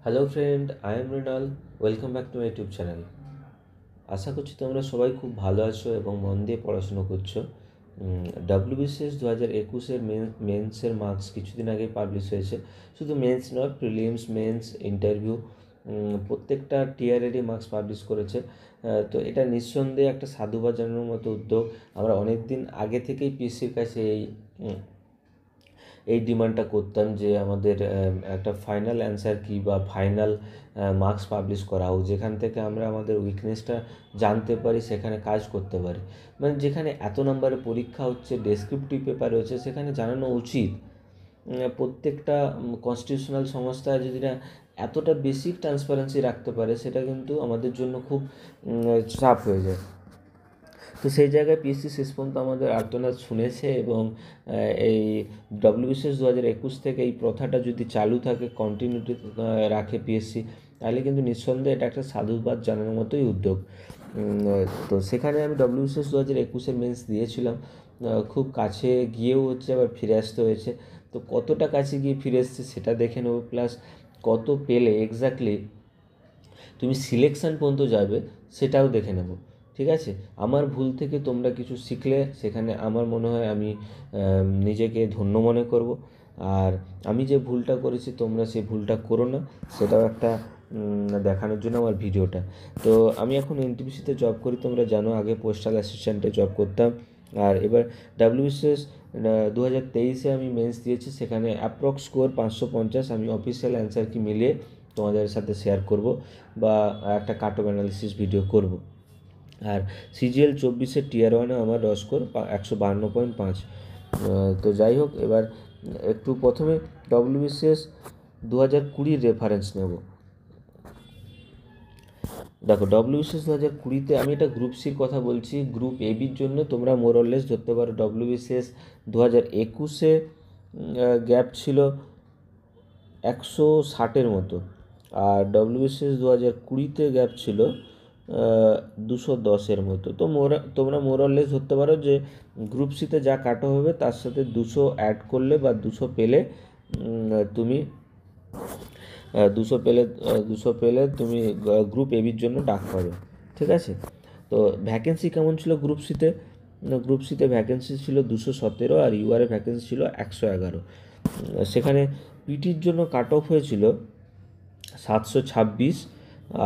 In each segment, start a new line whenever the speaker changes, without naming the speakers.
Hello friend, I am Mrinal. Welcome back to my YouTube channel. আশা করছি তোমরা সবাই খুব ভালো আছো এবং মন দিয়ে পড়াশুনো করছো। WBCS 2021-এর মেন্সের মার্কস কিছুদিন আগেই পাবলিশ হয়েছে। শুধু মেন্স নয়, প্রিলিমস, মেন্স, ইন্টারভিউ প্রত্যেকটা টিয়ারেরই মার্কস পাবলিশ করেছে। তো এটা নিঃসন্দেহে একটা সাধুবাদ জানানোর মতো উদ্যোগ। আমরা অনেক দিন আগে থেকেই পিএসসির কাছে এই ডিমান্ডটা করতাম যে আমাদের একটা ফাইনাল অ্যান্সার কী বা ফাইনাল মার্কস পাবলিশ করা হোক, যেখান থেকে আমরা আমাদের উইকনেসটা জানতে পারি, সেখানে কাজ করতে পারি। মানে যেখানে এত নম্বরের পরীক্ষা হচ্ছে, ডেসক্রিপটিভ পেপার হচ্ছে, সেখানে জানানো উচিত। প্রত্যেকটা কনস্টিটিউশনাল সংস্থায় যদি না এতটা বেসিক ট্রান্সপারেন্সি রাখতে পারে, সেটা কিন্তু আমাদের জন্য খুব চাপ হয়ে যায়। তো সেই জায়গায় পিএসসি শেষ পর্যন্ত আমাদের আর্তনাদ শুনেছে এবং এই WBCS 2021 থেকে এই প্রথাটা যদি চালু থাকে, কন্টিনিউটি রাখে পিএসসি, তাহলে কিন্তু নিঃসন্দেহে এটা একটা সাধুবাদ জানানোর মতোই উদ্যোগ। তো সেখানে আমি WBCS 2021-এর মেন্স দিয়েছিলাম। খুব কাছে গিয়েও হচ্ছে, আবার ফিরে আসতে হয়েছে। তো কতটা কাছে গিয়ে ফিরে এসছে সেটা দেখে নেবো, প্লাস কত পেলে এক্স্যাক্টলি তুমি সিলেকশান পর্যন্ত যাবে সেটাও দেখে নেব। ঠিক আছে, আমার ভুল থেকে তোমরা কিছু শিখলে সেখানে আমার মনে হয় আমি নিজেকে ধন্য মনে করব। আর আমি যে ভুলটা করেছি তোমরা সেই ভুলটা করো না, সেটাও একটা দেখানোর জন্য আমার ভিডিওটা। তো আমি এখন এনটিপিসিতে জব করি, তোমরা জানো। আগে পোস্টাল অ্যাসিস্ট্যান্টে জব করতাম। আর এবার WBCS 2023-এ আমি মেন্স দিয়েছি, সেখানে অ্যাপ্রক্স স্কোর 550। আমি অফিসিয়াল অ্যান্সার কি মিলিয়ে তোমাদের সাথে শেয়ার করব বা একটা কাট অফ অ্যানালিসিস ভিডিও করব। আর CGL 24-এর টিয়ার ওয়ানে আমার র স্কোর 152.5। তো যাই হোক, এবার একটু প্রথমে WBCS 2020 রেফারেন্স নেব। দেখো, WBCS 2020-তে আমি এটা গ্রুপ সির কথা বলছি। গ্রুপ এবির জন্য তোমরা মোরলেস ধরতে পারো WBCS 2021-এ গ্যাপ ছিল 160-এর মতো, আর WBCS 2020-তে গ্যাপ ছিল 210-এর মতো। তো তোমরা মোরলেস ধরতে পারো যে গ্রুপ সিতে যা কাটা হবে তার সাথে 200 অ্যাড করলে বা 200 পেলে তুমি 200 পেলে তুমি গ্রুপ এবির জন্য ডাক পাবে। ঠিক আছে, তো ভ্যাকেন্সি কেমন ছিল গ্রুপ সিতে? গ্রুপ সিতে ভ্যাকেন্সি ছিল 217, আর ইউআরে ভ্যাকেন্সি ছিল 111। সেখানে পিটির জন্য কাট অফ হয়েছিল 726,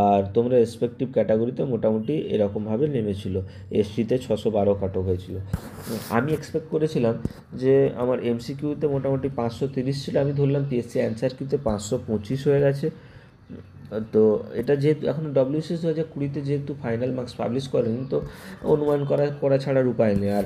আর তোমরা রেসপেক্টিভ ক্যাটাগরিতে মোটামুটি এরকমভাবে নেমেছিল। এসসিতে 612 কাট অফ হয়েছিল। আমি এক্সপেক্ট করেছিলাম যে আমার MCQতে মোটামুটি 530 ছিল, আমি ধরলাম পিএসসি অ্যান্সার কিতে 525 হয়ে গেছে। তো এটা যেহেতু এখন WBCS 2020-তে যেহেতু ফাইনাল মার্কস পাবলিশ করেনি, তো অনুমান করা ছাড়ার উপায় নেই। আর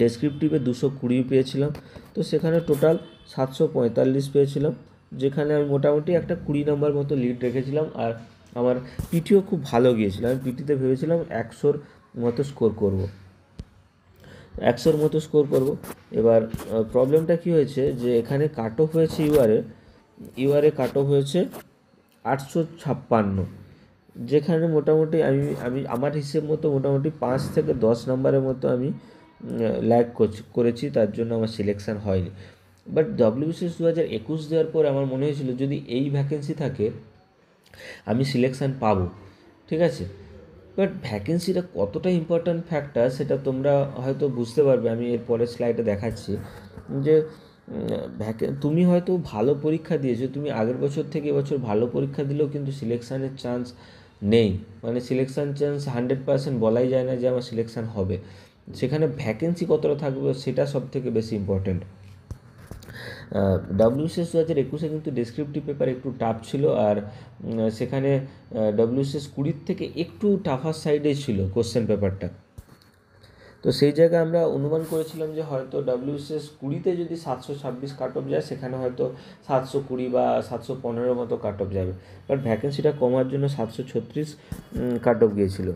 ডেসক্রিপটিভে 220 পেয়েছিলাম, তো সেখানে টোটাল 745 পেয়েছিলাম, যেখানে আমি মোটামুটি একটা 20 নম্বর মতো লিড রেখেছিলাম। আর আমার পিটিও খুব ভালো গিয়েছিল। আমি পিটিতে ভেবেছিলাম 100-র মতো স্কোর করব। এবার প্রবলেমটা কী হয়েছে, যে এখানে কাট অফ হয়েছে ইউআরে কাট অফ হয়েছে 856, যেখানে মোটামুটি আমি আমার হিসেব মতো মোটামুটি 5 থেকে 10 নম্বরের মতো আমি ল্যাগ করেছি, তার জন্য আমার সিলেকশান হয়নি। বাট WBCS 2021 দেওয়ার পর আমার মনে হয়েছিল যদি এই ভ্যাকেন্সি থাকে আমি সিলেকশান পাবো। ঠিক আছে, বাট ভ্যাকেন্সিটা কতটা ইম্পর্ট্যান্ট ফ্যাক্টর সেটা তোমরা হয়তো বুঝতে পারবে। আমি এর পরের স্লাইডে দেখাচ্ছি যে তুমি হয়তো ভালো পরীক্ষা দিয়েছো, তুমি আগের বছর থেকে এবছর ভালো পরীক্ষা দিলেও কিন্তু সিলেকশানের চান্স নেই। মানে সিলেকশান চান্স 100% বলাই যায় না যে আমার সিলেকশান হবে। সেখানে ভ্যাকেন্সি কতটা থাকবে সেটা সবথেকে বেশি ইম্পর্ট্যান্ট। WBCS 2021-এ কিন্তু ডেসক্রিপটিভ পেপার একটু টাফ ছিল, আর সেখানে WBCS 20-র থেকে একটু টাফার সাইডে ছিল কোশ্চেন পেপারটা। তো সেই জায়গায় আমরা অনুমান করেছিলাম যে হয়তো WBCS 20-তে যদি 726 কাট অফ যায়, সেখানে হয়তো 720 বা 715 মতো কাট অফ যাবে। বাট ভ্যাকেন্সিটা কমার জন্য 736 কাট অফ গিয়েছিল।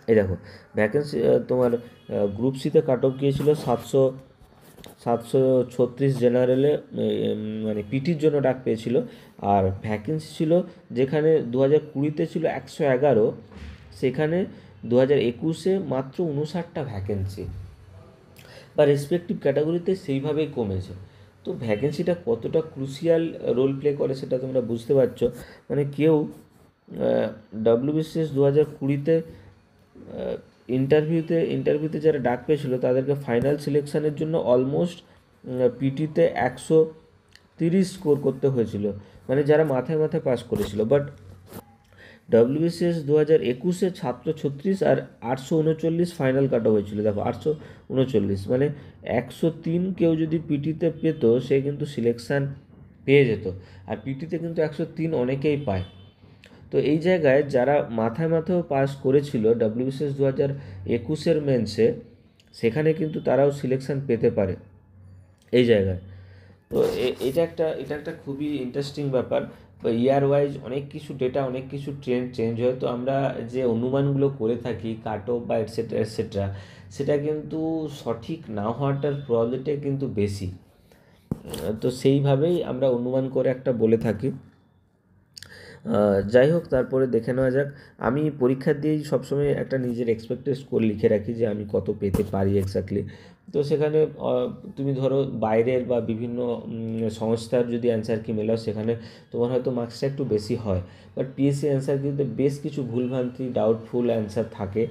এই দেখো, ভ্যাকেন্সি তোমার গ্রুপ সিতে কাট অফ গিয়েছিল 736 জেনারেলে, মানে পিটির জন্য ডাক পেয়েছিল। আর ভ্যাকেন্সি ছিল যেখানে 2020-তে ছিল 111, সেখানে 2021-এ মাত্র 59টা ভ্যাকেন্সি, বা রেসপেক্টিভ ক্যাটাগরিতে সেইভাবেই কমেছে। তো ভ্যাকেন্সিটা কতটা ক্রুশিয়াল রোল প্লে করে সেটা তোমরা বুঝতে পারছো। মানে কেউ ডব্লিউবিসিএস 2020-তে ইন্টারভিউতে যারা ডাক পেয়েছিল তাদেরকে ফাইনাল সিলেকশানের জন্য অলমোস্ট পিটিতে 130 স্কোর করতে হয়েছিল, মানে যারা মাথায় মাথায় পাস করেছিল। বাট ডব্লিউবিসিএস 2021-এ 736 আর 839 ফাইনাল কাটা হয়েছিল। দেখো 839, মানে 103 কেউ যদি পিটিতে পেতো সে কিন্তু সিলেকশান পেয়ে যেত, আর পিটিতে কিন্তু 103 অনেকেই পায়। তো এই জায়গায় যারা মাথায় মাথায়ও পাস করেছিল ডব্লিউবিসিএস 2021-এর মেন্সে, সেখানে কিন্তু তারাও সিলেকশান পেতে পারে এই জায়গায়। তো এটা একটা খুবই ইন্টারেস্টিং ব্যাপার। ইয়ার ওয়াইজ অনেক কিছু ডেটা, অনেক কিছু ট্রেন্ড চেঞ্জ হয়। তো আমরা যে অনুমানগুলো করে থাকি কাট অফ বা এটসেট্রা এটসেট্রা, সেটা কিন্তু সঠিক না হওয়াটার প্রবলিটি কিন্তু বেশি। তো সেইভাবেই আমরা অনুমান করে একটা বলে থাকি। যাই হোক, তারপরে দেখে নেওয়া যাক। আমি পরীক্ষা দিয়েই সবসময় একটা নিজের এক্সপেক্টেড স্কোর লিখে রাখি যে আমি কত পেতে পারি এক্স্যাক্টলি। তো সেখানে তুমি ধরো বাইরের বা বিভিন্ন সংস্থার যদি অ্যান্সার কি মেলাও, সেখানে তোমার হয়তো মার্কসটা একটু বেশি হয়। বাট পিএসসি অ্যান্সার কিন্তু বেশ কিছু ভুলভ্রান্তি, ডাউটফুল অ্যান্সার থাকে,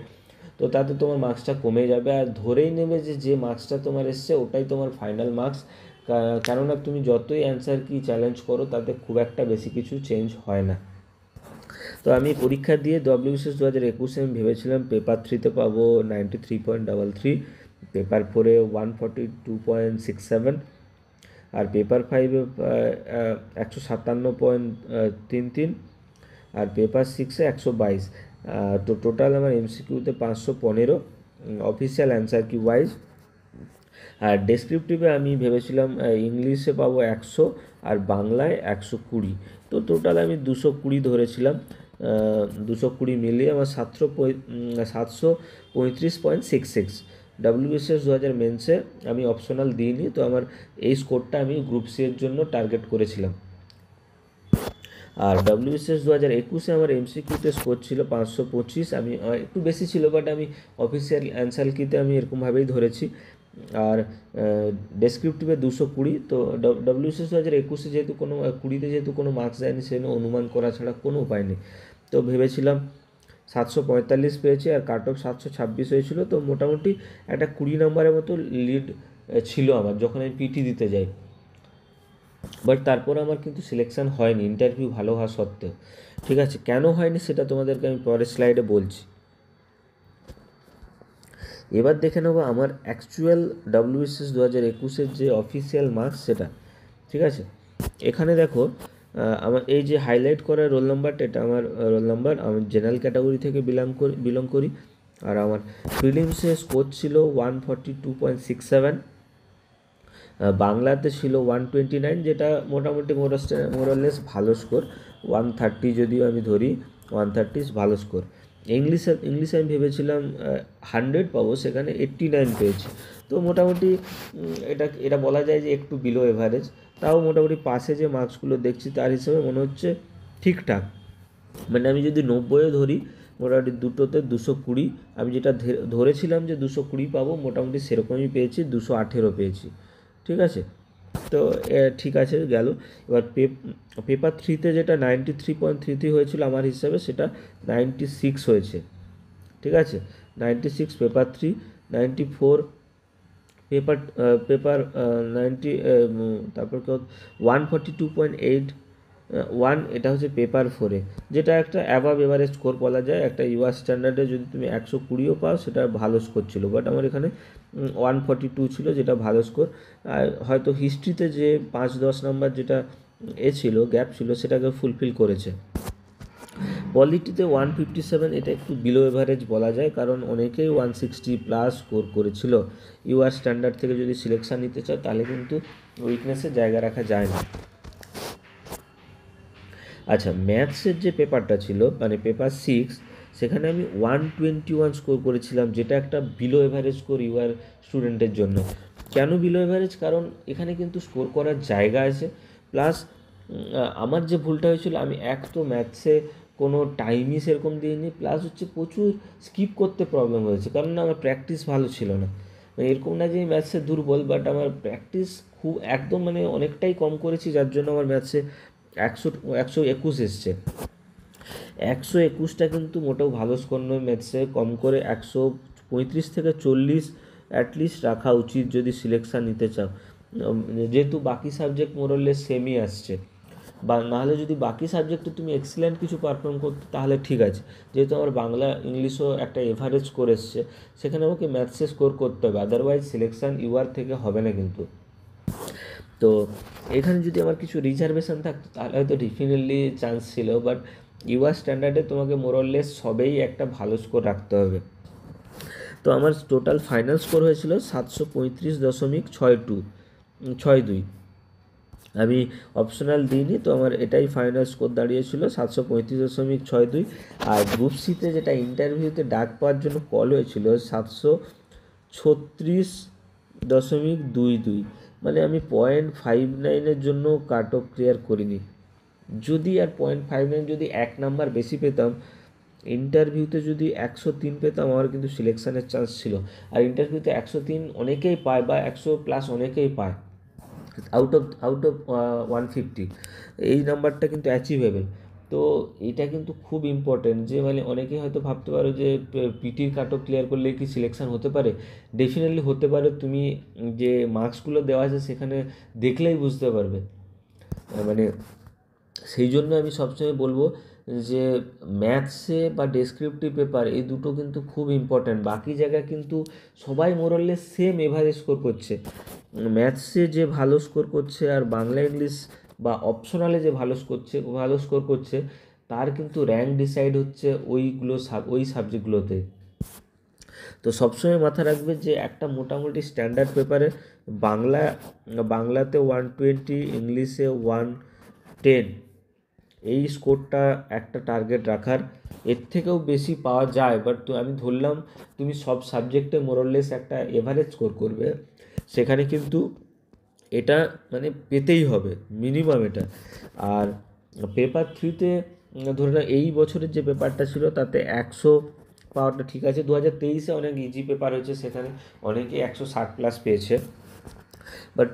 তো তাতে তোমার মার্কসটা কমে যাবে। আর ধরেই নেবে যে মার্কসটা তোমার এসছে ওটাই তোমার ফাইনাল মার্কস, কেননা তুমি যতই অ্যান্সার কি চ্যালেঞ্জ করো তাতে খুব একটা বেশি কিছু চেঞ্জ হয় না। তো আমি পরীক্ষা দিয়ে ডব্লিউবিসিএস 2021-এ আমি ভেবেছিলাম পেপার 3-তে পাবো 93.33, পেপার 4-এ 142.67, আর পেপার 5-এ 157.33, আর পেপার 6-এ 122। তো টোটাল আমার এমসিকিউতে 515 অফিসিয়াল অ্যান্সার কি ওয়াইজ। আর ডেসক্রিপটিভে আমি ভেবেছিলাম ইংলিশে পাবো 100 আর বাংলায় 120। তো টোটাল আমি 220 ধরেছিলাম। 220 মিলিয়ে আমার 735.66। ডব্লিউবিসিএস 2000 মেন্সে আমি অপশনাল দিইনি, তো আমার এই স্কোরটা আমি গ্রুপ সি এর জন্য টার্গেট করেছিলাম। আর ডব্লিউবিসিএস 2021-এ আমার এমসিকিউতে স্কোর ছিল 525, আমি একটু বেশি ছিল, বাট আমি অফিসিয়াল অ্যান্সার কিতে আমি এরকমভাবেই ধরেছি। আর ডেসক্রিপটিভে 220। তো ডব্লিউবিসিএস 2021-এ যেহেতু কোনো 20-তে যেহেতু কোনো মার্কস দেয়নি, সেজন্য অনুমান করা ছাড়া কোনো উপায় নেই। তো ভেবেছিলাম 745 পেয়েছি, আর কাট অফ 726 হয়েছিল। তো মোটামুটি একটা 20 নম্বরের মতো লিড ছিল আমার যখন আমি পিটি দিতে যাই। বাট তারপর আমার কিন্তু সিলেকশান হয়নি, ইন্টারভিউ ভালো হওয়া সত্ত্বেও। ঠিক আছে, কেন হয়নি সেটা তোমাদেরকে আমি পরের স্লাইডে বলছি। এবার দেখে নেবো আমার অ্যাকচুয়াল ডব্লিউবিসিএস 2021-এর যে অফিসিয়াল মার্কস সেটা। ঠিক আছে, এখানে দেখো আমার এই যে হাইলাইট করা রোল নাম্বারটা, এটা আমার রোল নাম্বার। আমি জেনারেল ক্যাটাগরি থেকে বিলং করি। আর আমার প্রিলিমসে স্কোর ছিল 142.67, বাংলাতে ছিল 129, যেটা মোটামুটি মোরালেস ভালো স্কোর। 130 যদিও আমি ধরি, 130 ভালো স্কোর। ইংলিশে আমি ভেবেছিলাম 100 পাবো, সেখানে 89 পেয়েছি। তো মোটামুটি এটা বলা যায় যে একটু বিলো এভারেজ। তাও মোটামুটি পাশে যে মার্কসগুলো দেখছি তার হিসেবে মনে হচ্ছে ঠিকঠাক। মানে আমি যদি 90-ও ধরি, মোটামুটি দুটোতে 220। আমি যেটা ধরেছিলাম যে 220 পাবো, মোটামুটি সেরকমই পেয়েছি, 218 পেয়েছি। ঠিক আছে, তো ঠিক আছে গেল। এবার পেপার 3-তে যেটা 93.33 হয়েছিল আমার হিসাবে, সেটা 96 হয়েছে। ঠিক আছে, 96 পেপার 3, 94 পেপার 90, তারপর 142.81, এটা হচ্ছে পেপার 4-এ, যেটা একটা অ্যাভাব এভারেজ স্কোর বলা যায়। একটা ইউআর স্ট্যান্ডার্ডে যদি তুমি 120-ও পাও সেটা ভালো স্কোর ছিল, বাট আমার এখানে 142 ছিল, যেটা ভালো স্কোর। আর হয়তো হিস্ট্রিতে যে 5-10 নাম্বার যেটা ছিল, গ্যাপ ছিল, সেটাকে ফুলফিল করেছে। পলিটিতে 157, এটা একটু বিলো এভারেজ বলা যায়, কারণ অনেকেই 160+ স্কোর করেছিল। ইউআর স্ট্যান্ডার্ড থেকে যদি সিলেকশান নিতে চাও তাহলে কিন্তু উইকনেসের জায়গা রাখা যায় না। আচ্ছা, ম্যাথসের যে পেপারটা ছিল, মানে পেপার 6, সেখানে আমি 121 স্কোর করেছিলাম, যেটা একটা বিলো এভারেজ স্কোর ইউআর স্টুডেন্টের জন্য। কেন বিলো এভারেজ? কারণ এখানে কিন্তু স্কোর করার জায়গা আছে, প্লাস আমার যে ভুলটা হয়েছিল, আমি এক তো ম্যাথসে কোনো টাইমই সেরকম দিইনি, প্লাস হচ্ছে প্রচুর স্কিপ করতে প্রবলেম হয়েছে, কারণ আমার প্র্যাকটিস ভালো ছিল না। এরকম না যে আমি ম্যাথসে দুর্বল, বাট আমার প্র্যাকটিস খুব একদম মানে অনেকটাই কম করেছি, যার জন্য আমার ম্যাথসে 121 এসছে। 121টা কিন্তু মোটেও ভালো স্কোর নয় ম্যাথসে, কম করে 135 থেকে 40 অ্যাটলিস্ট রাখা উচিত যদি সিলেকশান নিতে চাও। যেহেতু বাকি সাবজেক্ট মোরলে সেমই আসছে, বা নাহলে যদি বাকি সাবজেক্টে তুমি এক্সিলেন্ট কিছু পারফর্ম করতে তাহলে ঠিক আছে। যেহেতু আমার বাংলা ইংলিশও একটা এভারেজ স্কোর এসছে, সেখানে আমাকে ম্যাথসে স্কোর করতে হবে, আদারওয়াইজ সিলেকশান ইউআর থেকে হবে না কিন্তু। তো এখানে যদি আমার কিছু রিজার্ভেশন থাকতো তাহলে হয়তো ডেফিনেটলি চান্স ছিল, বাট ইউআর স্ট্যান্ডার্ডে তোমাকে মোরললেস সবেই একটা ভালো স্কোর রাখতে হবে। তো আমার টোটাল ফাইনাল স্কোর হয়েছিল 735.62। আমি অপশনাল দিইনি, তো আমার এটাই ফাইনাল স্কোর দাঁড়িয়েছিল 735.62। আর গ্রুপ সিতে যেটা ইন্টারভিউতে ডাক পাওয়ার জন্য কল হয়েছিল 736.22, মানে আমি 0.59-এর জন্য কাট অফ ক্লিয়ার করিনি। যদি আর 0.59 যদি 1 নাম্বার বেশি পেতাম, ইন্টারভিউতে যদি 103 পেতাম, আমার কিন্তু সিলেকশানের চান্স ছিল। আর ইন্টারভিউতে 103 অনেকেই পায়, বা 100+ অনেকেই পায় আউট অফ 150। এই নাম্বারটা কিন্তু অ্যাচিভেবল। তো এটা কিন্তু খুব ইম্পর্টেন্ট, যে মানে অনেকেই হয়তো ভাবতে পারো যে পিটির কাট অফ ক্লিয়ার করলে কি সিলেকশান হতে পারে। ডেফিনেটলি হতে পারে, তুমি যে মার্কসগুলো দেওয়া আছে সেখানে দেখলেই বুঝতে পারবে। মানে সেই জন্য আমি সবসময় বলবো যে ম্যাথসে বা ডেসক্রিপটিভ পেপার এই দুটো কিন্তু খুব ইম্পর্ট্যান্ট। বাকি জায়গায় কিন্তু সবাই মোরলে সেম এভারেজ স্কোর করছে। ম্যাথসে যে ভালো স্কোর করছে আর বাংলা ইংলিশ বা অপশনালে যে ভালো স্কোর করছে, তার কিন্তু র্যাঙ্ক ডিসাইড হচ্ছে ওই সাবজেক্টগুলোতে। তো সবসময় মাথা রাখবে যে একটা মোটামুটি স্ট্যান্ডার্ড পেপারে বাংলাতে 120, ইংলিশে 110, এই স্কোরটা একটা টার্গেট রাখার। এর থেকেও বেশি পাওয়া যায়, বাট আমি ধরলাম তুমি সব সাবজেক্টে মোরললেস একটা এভারেজ স্কোর করবে, সেখানে কিন্তু এটা মানে পেতেই হবে মিনিমাম এটা। আর পেপার 3তে ধরে নাও এই বছরের যে পেপারটা ছিল তাতে 100 পাওয়াটা ঠিক আছে। 2023-এ অনেক ইজি পেপার হয়েছে, সেখানে অনেকেই 160+ পেয়েছে। বাট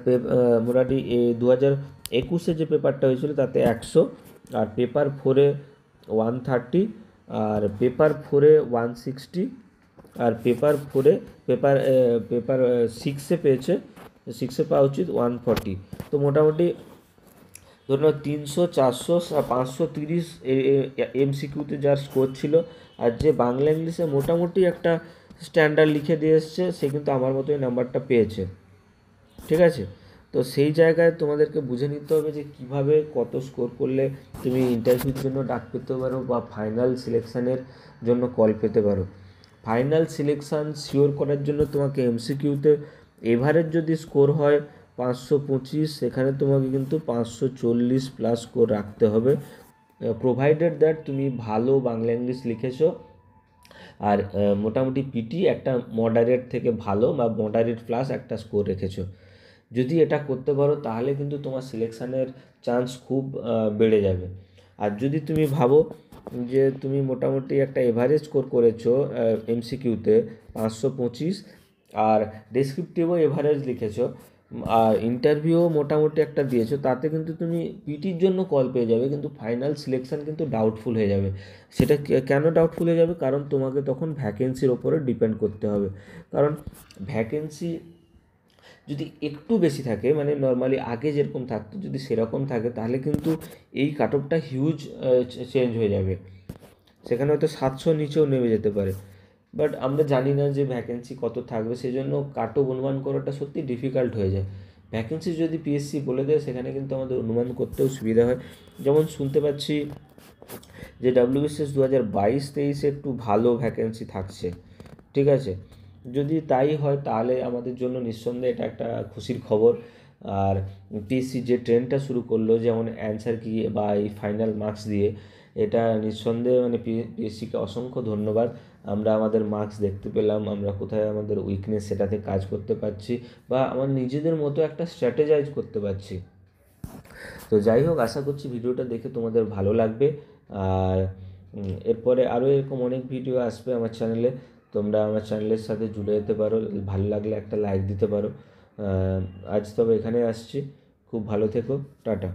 মোটামুটি 2021-এ যে পেপারটা হয়েছিল তাতে 100, আর পেপার 4-এ 130, আর পেপার 4-এ 160, আর পেপার 6-এ পেয়েছে, 6-এ পাওয়া উচিত 140। তো মোটামুটি ধরুন 300, 400, 530 এমসিকিউতে যার স্কোর ছিল, আর যে বাংলা ইংলিশে মোটামুটি একটা স্ট্যান্ডার্ড লিখে দিয়ে এসছে, সে কিন্তু আমার মতোই নাম্বারটা পেয়েছে। ঠিক আছে, তো সেই জায়গায় তোমাদেরকে বুঝে নিতে হবে যে কিভাবে কত স্কোর করলে তুমি ইন্টারভিউর জন্য ডাক পেতে পারো বা ফাইনাল সিলেকশানের জন্য কল পেতে পারো। ফাইনাল সিলেকশান শিওর করার জন্য তোমাকে এমসিকিউতে এভারেজ যদি স্কোর হয় 525, সেখানে তোমাকে কিন্তু 540+ স্কোর রাখতে হবে, প্রোভাইডেড দ্যাট তুমি ভালো বাংলা ইংলিশ লিখেছো, আর মোটামুটি পিটি একটা মডারেট থেকে ভালো বা মডারেট প্লাস একটা স্কোর রেখেছো। যদি এটা করতে পারো তাহলে কিন্তু তোমার সিলেকশানের চান্স খুব বেড়ে যাবে। আর যদি তুমি ভাবো যে তুমি মোটামুটি একটা এভারেজ স্কোর করেছো এমসিকিউতে 525, আর ডেসক্রিপটিভও এভারেজ লিখেছো, আর ইন্টারভিউও মোটামুটি একটা দিয়েছো, তাতে কিন্তু তুমি পিটির জন্য কল পেয়ে যাবে, কিন্তু ফাইনাল সিলেকশান কিন্তু ডাউটফুল হয়ে যাবে। সেটা কেন ডাউটফুল হয়ে যাবে? কারণ তোমাকে তখন ভ্যাকেন্সির ওপরে ডিপেন্ড করতে হবে। কারণ ভ্যাকেন্সি যদি একটু বেশি থাকে, মানে নর্মালি আগে যেরকম থাকতো যদি সেরকম থাকে, তাহলে কিন্তু এই কাট অফটা হিউজ চেঞ্জ হয়ে যাবে, সেখানে হয়তো 700 নিচেও নেমে যেতে পারে। বাট আমরা জানি না যে ভ্যাকেন্সি কত থাকবে, সেই জন্য কাট অফ অনুমান করাটা সত্যি ডিফিকাল্ট হয়ে যায়। ভ্যাকেন্সি যদি পিএসসি বলে দেয়, সেখানে কিন্তু আমাদের অনুমান করতেও সুবিধা হয়। যেমন শুনতে পাচ্ছি যে ডাব্লিউবিসিএস 2022-23 একটু ভালো ভ্যাকেন্সি থাকছে। ঠিক আছে, যদি তাই হয় তাহলে আমাদের জন্য নিঃসন্দেহে এটা একটা খুশির খবর। আর পিএসসি যে ট্রেনটা শুরু করলো, যেমন অ্যান্সার কি বা এই ফাইনাল মার্কস দিয়ে, এটা নিঃসন্দেহে মানে পিএসসিকে অসংখ্য ধন্যবাদ। আমরা আমাদের মার্কস দেখতে পেলাম, আমরা কোথায় আমাদের উইকনেস সেটাতে কাজ করতে পারছি, বা আমার নিজেদের মতো একটা স্ট্র্যাটেজাইজ করতে পারছি। তো যাই হোক, আশা করছি ভিডিওটা দেখে তোমাদের ভালো লাগবে। আর এরপরে আরও এরকম অনেক ভিডিও আসবে আমার চ্যানেলে। তোমরা আমার চ্যানেলের সাথে জুড়ে যেতে পারো, ভালো লাগলে একটা লাইক দিতে পারো। আজ তবে এখানে আসছি, খুব ভালো থেকো, টাটা।